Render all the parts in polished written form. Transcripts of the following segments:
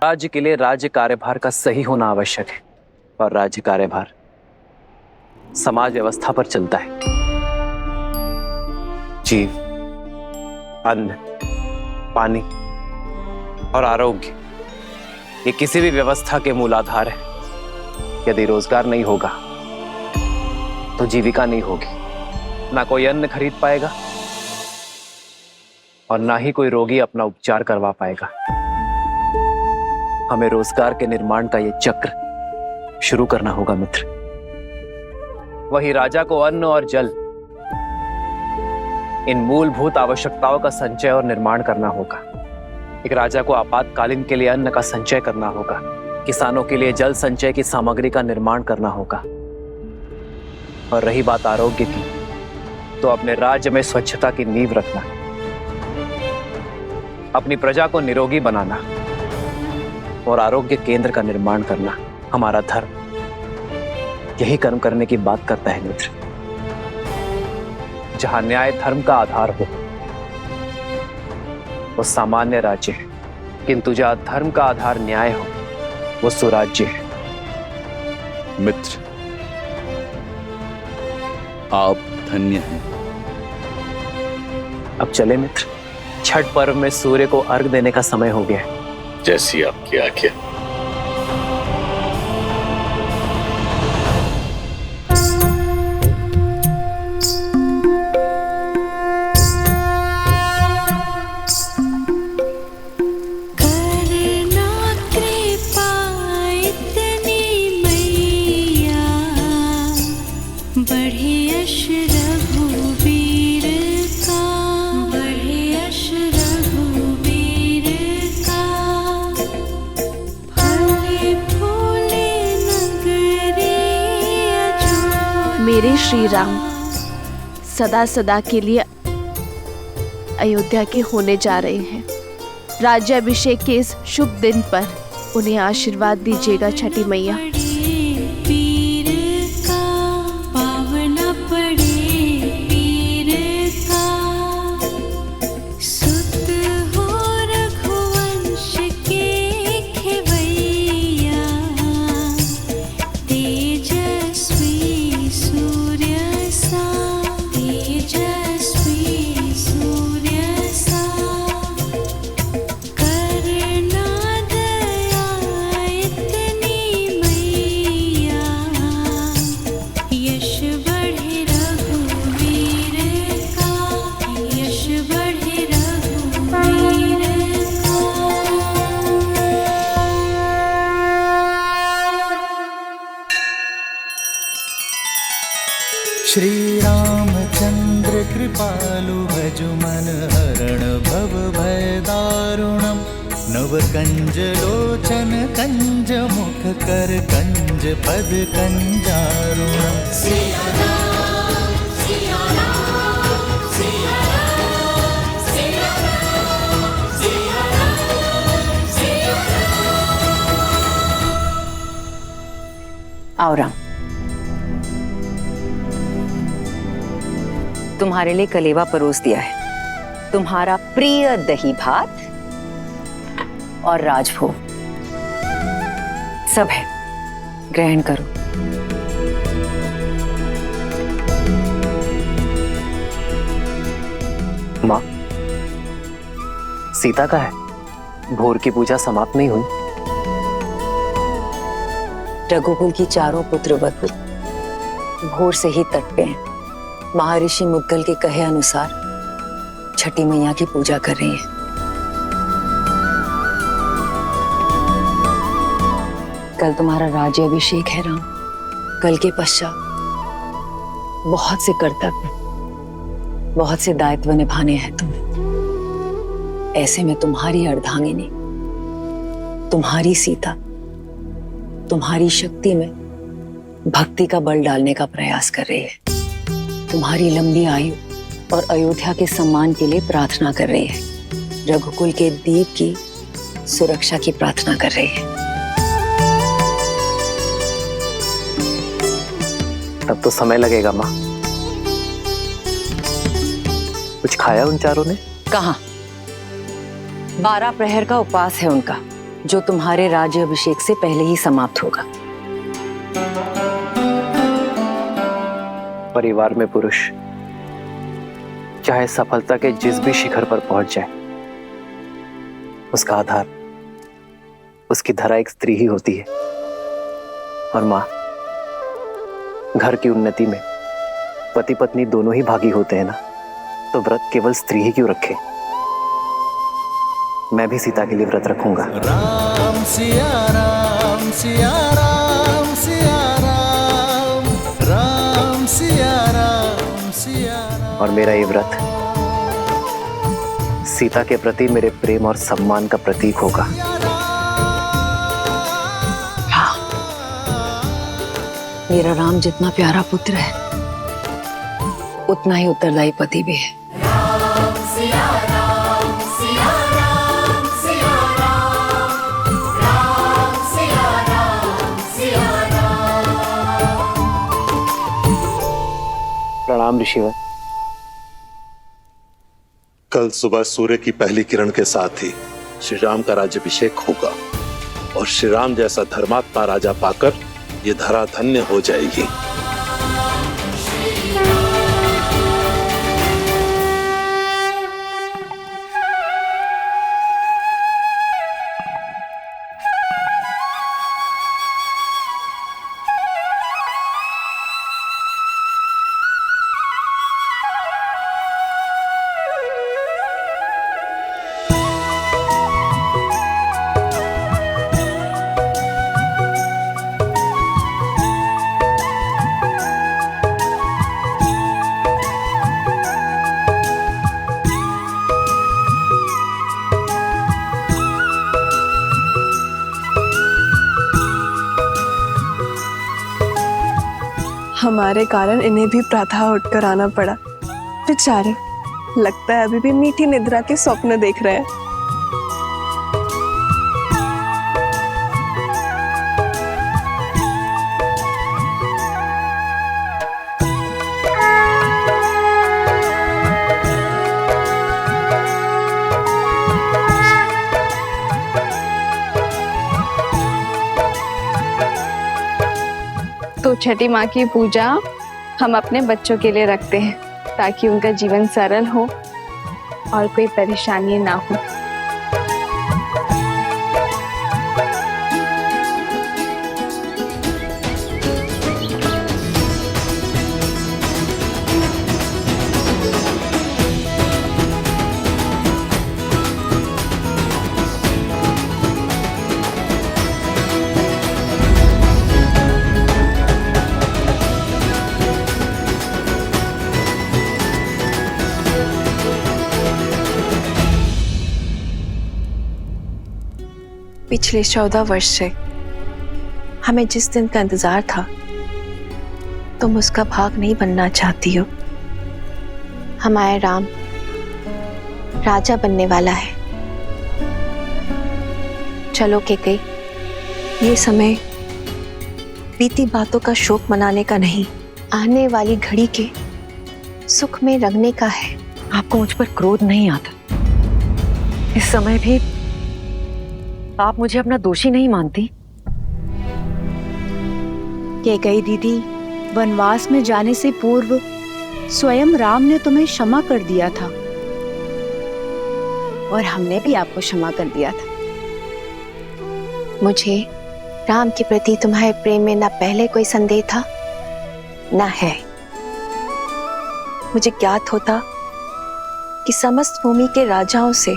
राज्य के लिए राज्य कार्यभार का सही होना आवश्यक है और राज्य कार्यभार समाज व्यवस्था पर चलता है। जीव, अन्न, पानी और आरोग्य ये किसी भी व्यवस्था के मूलाधार है। यदि रोजगार नहीं होगा तो जीविका नहीं होगी, ना कोई अन्न खरीद पाएगा और ना ही कोई रोगी अपना उपचार करवा पाएगा। हमें रोजगार के निर्माण का यह चक्र शुरू करना होगा मित्र। वही राजा को अन्न और जल, इन मूलभूत आवश्यकताओं का संचय और निर्माण करना होगा। एक राजा को आपातकालीन के लिए अन्न का संचय करना होगा, किसानों के लिए जल संचय की सामग्री का निर्माण करना होगा। और रही बात आरोग्य की, तो अपने राज्य में स्वच्छता की नींव रखना, अपनी प्रजा को निरोगी बनाना और आरोग्य केंद्र का निर्माण करना हमारा धर्म यही कर्म करने की बात करता है मित्र। जहां न्याय धर्म का आधार हो वो सामान्य राज्य है, किंतु जहां धर्म का आधार न्याय हो वो सुराज्य है। मित्र, आप धन्य हैं। अब चले मित्र, छठ पर्व में सूर्य को अर्घ देने का समय हो गया है। जैसी आपकी आज्ञा। मेरे श्री राम सदा सदा के लिए अयोध्या के होने जा रहे हैं। राज्याभिषेक के इस शुभ दिन पर उन्हें आशीर्वाद दीजिएगा छठी मैया। श्री रामचंद्र कृपालु भजु मन हरण भव भय दारुणम नव कंज लोचन कंज मुख कर कंज पद कंजारुणम। आओ राम, तुम्हारे लिए कलेवा परोस दिया है, तुम्हारा प्रिय दही भात और राजभोग सब है, ग्रहण करो। माँ, सीता का है, भोर की पूजा समाप्त नहीं हुई। रघुकुल की चारों पुत्र वधु भोर से ही तट पे हैं। महर्षि मुद्गल के कहे अनुसार छठी मैया की पूजा कर रही है। कल तुम्हारा राज्याभिषेक है राम। कल के पश्चात बहुत से कर्तव्य, बहुत से दायित्व निभाने हैं तुम्हें। ऐसे में तुम्हारी अर्धांगिनी, तुम्हारी सीता, तुम्हारी शक्ति में भक्ति का बल डालने का प्रयास कर रही है। तुम्हारी लंबी आयु और अयोध्या के सम्मान के लिए प्रार्थना कर रही है। रघुकुल के दीप की सुरक्षा की प्रार्थना कर रही है। तब तो समय लगेगा माँ। कुछ खाया उन चारों ने? कहाँ, 12 प्रहर का उपवास है उनका। जो तुम्हारे राज्य अभिषेक से पहले ही समाप्त होगा। परिवार में पुरुष चाहे सफलता के जिस भी शिखर पर पहुंच जाए, उसका आधार, उसकी धरा एक स्त्री ही होती है। और मां, घर की उन्नति में पति पत्नी दोनों ही भागी होते हैं ना, तो व्रत केवल स्त्री ही क्यों रखे? मैं भी सीता के लिए व्रत रखूंगा। राम सिया राम सिया राम सिया राम, राम सिया राम सिया राम। और मेरा ये व्रत सीता के प्रति मेरे प्रेम और सम्मान का प्रतीक होगा। मेरा राम जितना प्यारा पुत्र है, उतना ही उत्तरदायी पति भी है। प्रणाम ऋषिवर। कल सुबह सूर्य की पहली किरण के साथ ही श्री राम का राज्याभिषेक होगा और श्री राम जैसा धर्मात्मा राजा पाकर ये धरा धन्य हो जाएगी। हमारे कारण इन्हें भी प्रातः उठकर आना पड़ा। बेचारे, लगता है अभी भी मीठी निद्रा के स्वप्न देख रहे हैं। तो छठी माँ की पूजा हम अपने बच्चों के लिए रखते हैं, ताकि उनका जीवन सरल हो और कोई परेशानी ना हो। पिछले 14 वर्ष से हमें जिस दिन का इंतजार था, तुम उसका भाग नहीं बनना चाहती हो। हमारा राम राजा बनने वाला है। चलो केकई, ये समय बीती बातों का शोक मनाने का नहीं, आने वाली घड़ी के सुख में रंगने का है। आपको मुझ पर क्रोध नहीं आता? इस समय भी आप मुझे अपना दोषी नहीं मानती? केकई दीदी, वनवास में जाने से पूर्व स्वयं राम ने तुम्हें क्षमा कर दिया था और हमने भी आपको क्षमा कर दिया था। मुझे राम के प्रति तुम्हारे प्रेम में ना पहले कोई संदेह था ना है। मुझे ज्ञात होता कि समस्त भूमि के राजाओं से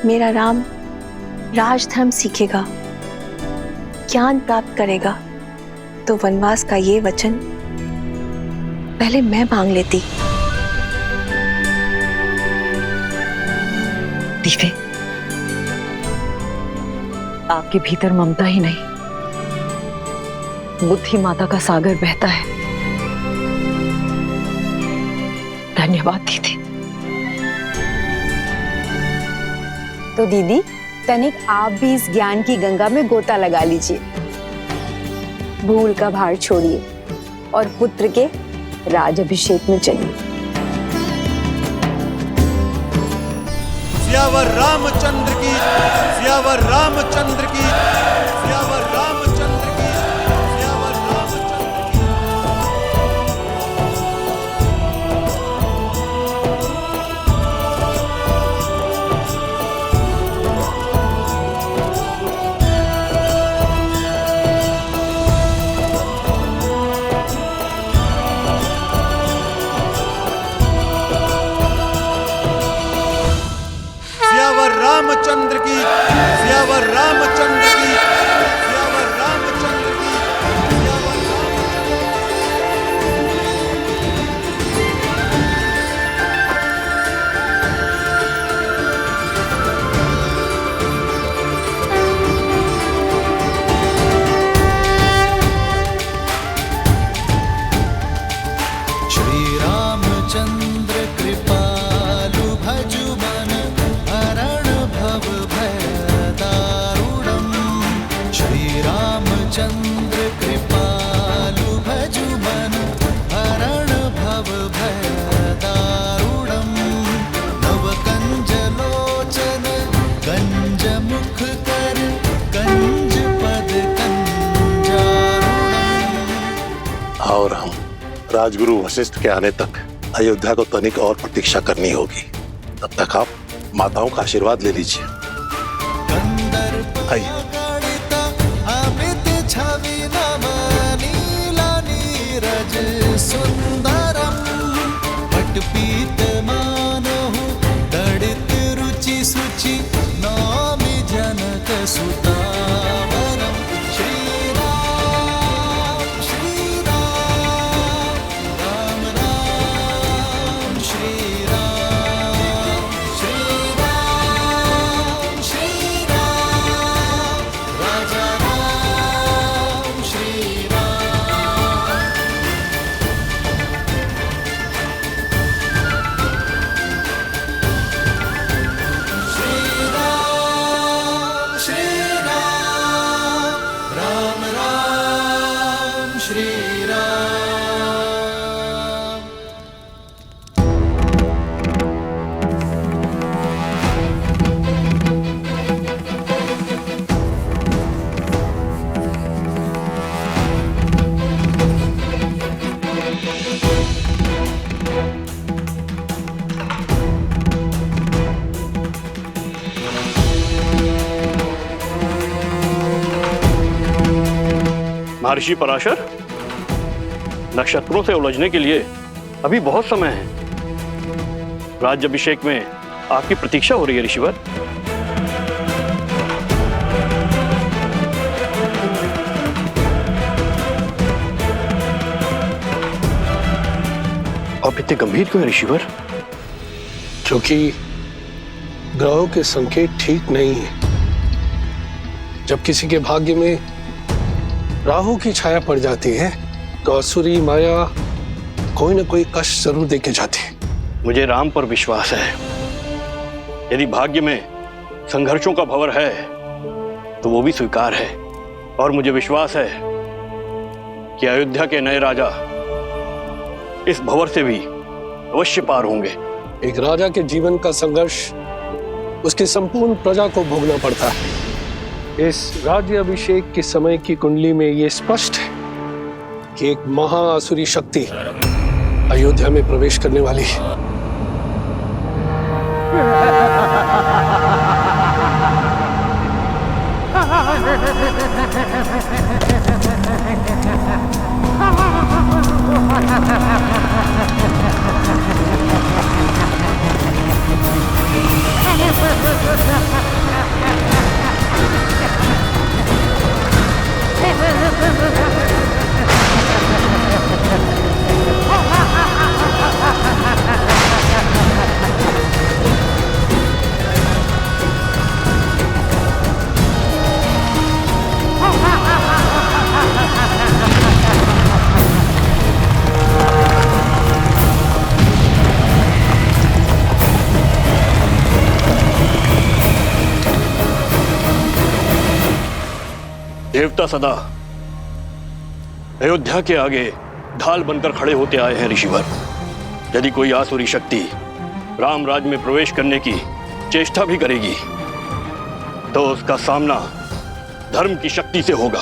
मेरा राम राजधर्म सीखेगा, ज्ञान प्राप्त करेगा, तो वनवास का ये वचन पहले मैं मांग लेती। दीदी, आपके भीतर ममता ही नहीं, बुद्धि माता का सागर बहता है। धन्यवाद दीदी। तो दीदी, तनिक आप भी इस ज्ञान की गंगा में गोता लगा लीजिए। भूल का भार छोड़िए और पुत्र के राज अभिषेक में चलिए। सियावर रामचंद्र की, सियावर रामचंद्र की, सियावर रामचंद्र की, सियावर रामचंद्र की। सियावर रामचंद्र की, सियावर रामचंद्र की, सियावर रामचंद्र की, सियावर श्री रामचंद्र कृपालु भजु मन हरण भव भय दारुणम। श्री रामचंद्र कृपालु भजु मन हरण भव भय दारुणम। नव कंज लोचन कंज मुख कर कंज पद कंजारुणम। और हम राजगुरु वशिष्ठ के आने तक अयोध्या को तनिक और प्रतीक्षा करनी होगी। तब तक आप माताओं का आशीर्वाद ले लीजिए। आइए। अमित छवि नव नीला नीरज सुंदरम। पटपीत मानहु दड़ित रुचि सुचि नौमि जनक सुतावरम। श्री राम श्री राम राम राम श्री राम श्री राम श्री राम राजा राम श्री राम। श्री राम श्री राम राम राम श्री राम। महर्षि पराशर, नक्षत्रों से उलझने के लिए अभी बहुत समय है। राज्याभिषेक में आपकी प्रतीक्षा हो रही है ऋषिवर। आप इतने गंभीर क्यों हैं ऋषिवर? क्योंकि ग्रहों के संकेत ठीक नहीं है। जब किसी के भाग्य में राहु की छाया पड़ जाती है तो असुरी माया कोई ना कोई कष्ट जरूर देके जाती है। मुझे राम पर विश्वास है। यदि भाग्य में संघर्षों का भंवर है तो वो भी स्वीकार है। और मुझे विश्वास है कि अयोध्या के नए राजा इस भंवर से भी अवश्य पार होंगे। एक राजा के जीवन का संघर्ष उसकी संपूर्ण प्रजा को भोगना पड़ता है। इस राज्याभिषेक के समय की कुंडली में ये स्पष्ट है कि एक महाअसुरी शक्ति अयोध्या में प्रवेश करने वाली है। देवता सदा अयोध्या के आगे ढाल बनकर खड़े होते आए हैं ऋषिवर। यदि कोई आसुरी शक्ति राम राज में प्रवेश करने की चेष्टा भी करेगी तो उसका सामना धर्म की शक्ति से होगा।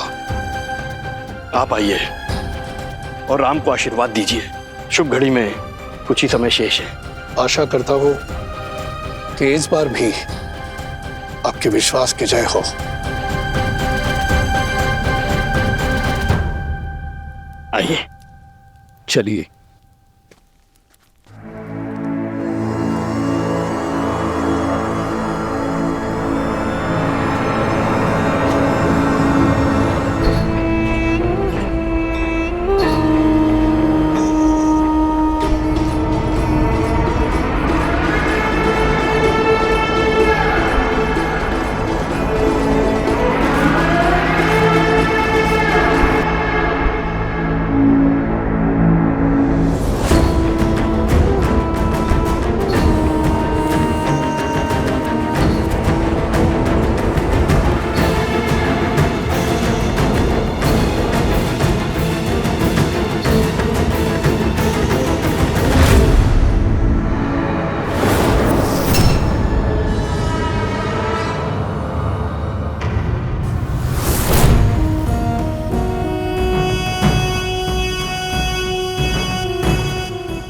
आप आइए और राम को आशीर्वाद दीजिए। शुभ घड़ी में कुछ ही समय शेष है। आशा करता हूं कि इस बार भी आपके विश्वास की जय हो। आइए। चलिए।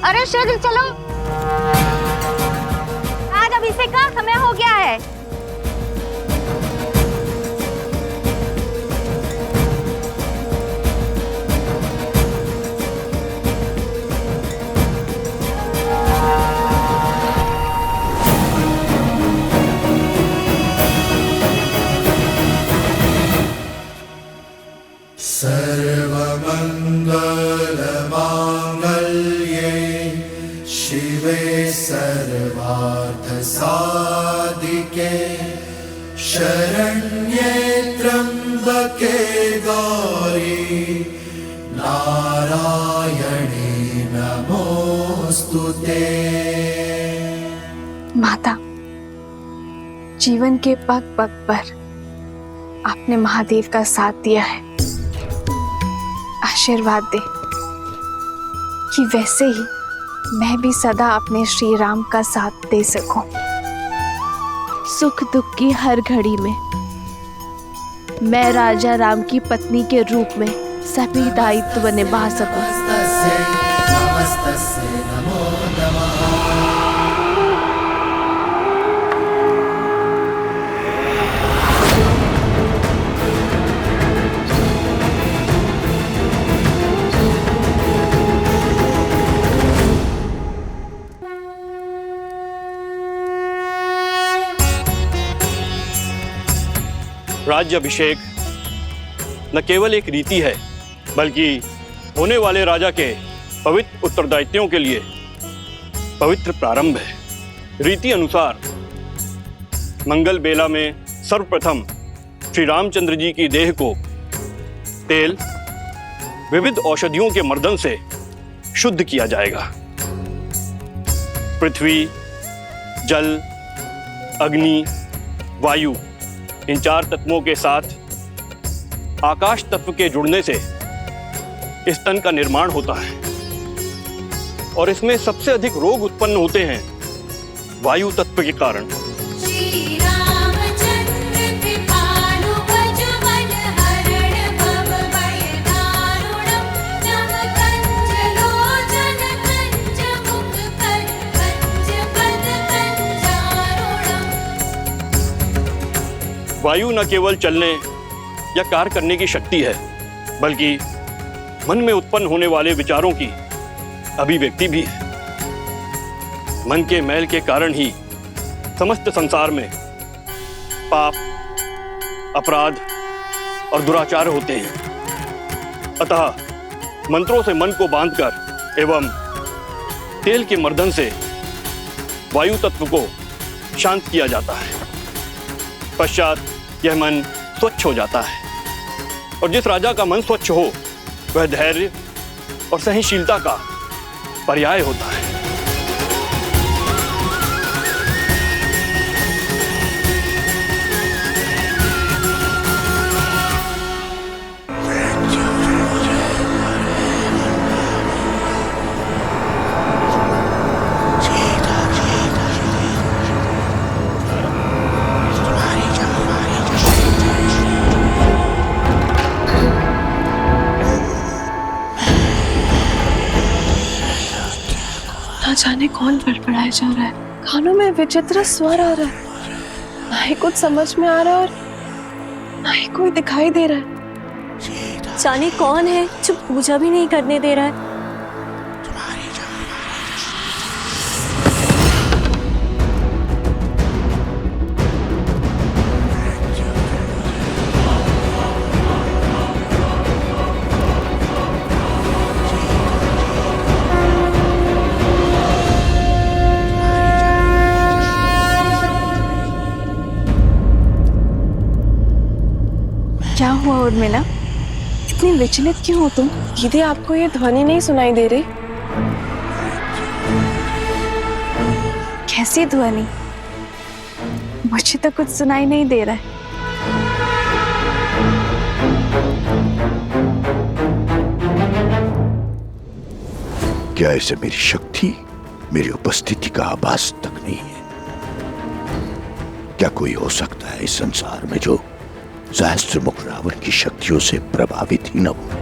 अरे शीघ्र चलो, आज अभिषेक का समय हो गया है। सर्वमंगलमांगल्ये शिवे सर्वार्थसाधिके शरण्ये त्र्यंबके गौरी नारायणे नमोस्तुते। माता, जीवन के पग पग पर आपने महादेव का साथ दिया है। आशीर्वाद दे कि वैसे ही मैं भी सदा अपने श्री राम का साथ दे सकूं। सुख दुख की हर घड़ी में मैं राजा राम की पत्नी के रूप में सभी दायित्व निभा सकूं। राज्याभिषेक न केवल एक रीति है, बल्कि होने वाले राजा के पवित्र उत्तरदायित्वों के लिए पवित्र प्रारंभ है। रीति अनुसार मंगल बेला में सर्वप्रथम श्री रामचंद्र जी की देह को तेल, विविध औषधियों के मर्दन से शुद्ध किया जाएगा। पृथ्वी, जल, अग्नि, वायु, इन चार तत्वों के साथ आकाश तत्व के जुड़ने से इस तन का निर्माण होता है और इसमें सबसे अधिक रोग उत्पन्न होते हैं वायु तत्व के कारण। वायु न केवल चलने या कार्य करने की शक्ति है, बल्कि मन में उत्पन्न होने वाले विचारों की अभिव्यक्ति भी है। मन के मैल के कारण ही समस्त संसार में पाप, अपराध और दुराचार होते हैं। अतः मंत्रों से मन को बांधकर एवं तेल के मर्दन से वायु तत्व को शांत किया जाता है। पश्चात यह मन स्वच्छ हो जाता है और जिस राजा का मन स्वच्छ हो वह धैर्य और सहनशीलता का पर्याय होता है। कौन बड़बड़ाया जा रहा है? कानों में विचित्र स्वर आ रहा है, ना ही कुछ समझ में आ रहा है और ना ही कोई दिखाई दे रहा है। जाने कौन है जो पूजा भी नहीं करने दे रहा है। क्या हुआ उर्मिला, इतनी विचलित क्यों हो तुम? दीदी आपको ये ध्वनि नहीं सुनाई दे रही? कैसी ध्वनि? मुझे तो कुछ सुनाई नहीं दे रहा है। क्या ऐसे मेरी शक्ति, मेरी उपस्थिति का आभास तक नहीं है? क्या कोई हो सकता है इस संसार में जो सहस्त्र मुख रावण की शक्तियों से प्रभावित ही न हो?